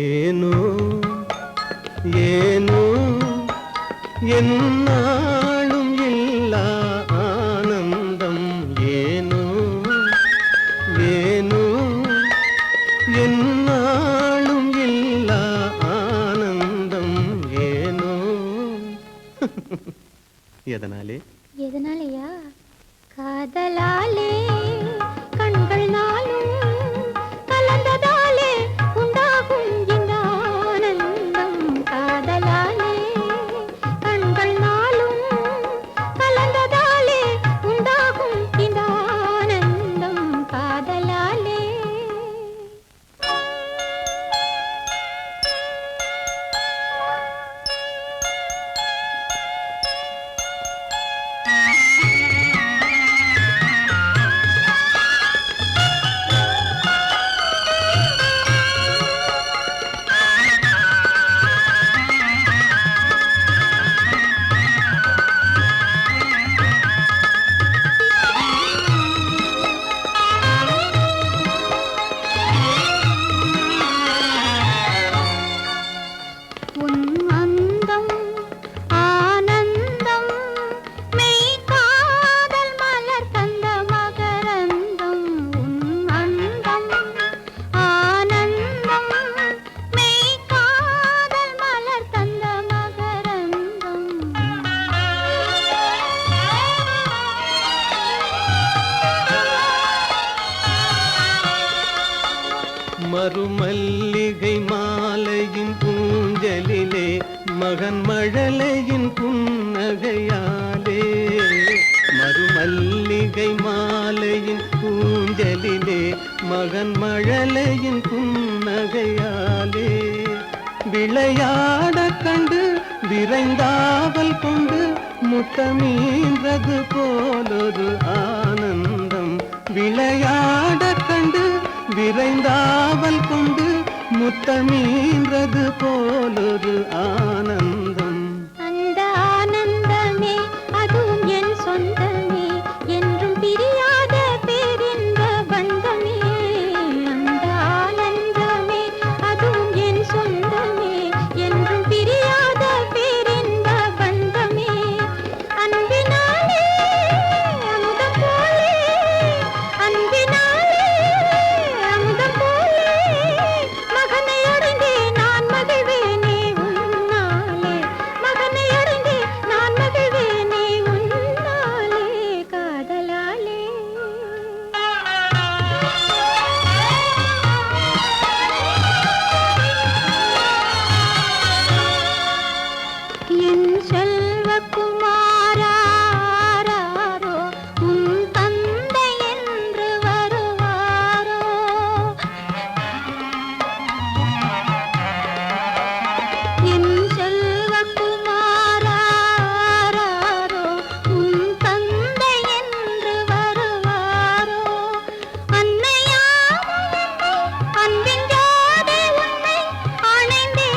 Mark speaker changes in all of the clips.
Speaker 1: ஏனோ ஏனோ என்னாலும் இல்லா ஆனந்தம் ஏனோ ஏனோ என்னாலும் இல்லா ஆனந்தம் ஏனோ எதனாலே
Speaker 2: எதனாலயா? காதலாலே கண்கள் நாளும் கலந்ததாலே உண்டாகும் இந்த ஆனந்தம். காதலாலே கண்கள் நாளும் கலந்ததாலே உண்டாகும் இந்த ஆனந்தம். காதலாலே
Speaker 1: மறுமல்லிகை மாலையின் பூஞ்சலிலே மகன் மழலையின் புன்னகையாலே மறுமல்லிகை மாலையின் பூஞ்சலிலே மகன் மழலையின் புன்னகையாலே விளையாட கண்டு விரைந்தாவல் கொண்டு முத்தமீன்றது போலொரு ஆனந்தம் விளையாட கண்டு விரைந்தாவல் கொண்டு முத்தமீன்றது போலொரு ஆனந்தம்.
Speaker 2: அந்த ஆனந்தமே அதுவும் என் சொந்தமே என்றும் பிரியாத பேரின்ப பந்தமே. அந்த ஆனந்தமே அதுவும் என் சொந்தமே என்றும் பிரியாத பேரின்ப பந்தமே. அன்பினாலே அமுதம் போலே அன்பினாலே அமுதம் போலே மகனை அடைந்தே நான் மகிழ்வேனே உன்னாலே. மகனை அடைந்தே நான் மகிழ்வேனே உன்னாலே. காதலாலே என் செல்வக்குமாராரோ உன் தந்தை என்று வருவாரோ? என் செல்வக்குமாராரோ உன் தந்தை என்று வருவாரோ? அன்னையாம் அன்பின் ஜோதி உன்னை அணைந்தே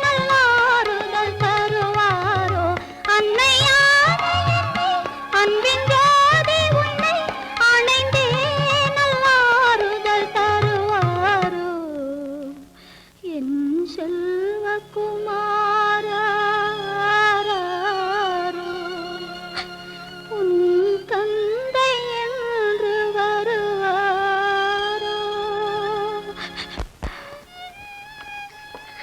Speaker 2: நல்லாறுதல் தருவாரோ? அன்னையாம் அன்பின் ஜோதி உன்னை அணைந்தே நல்லாறுதல் தருவாரோ? என் செல்வக்குமார்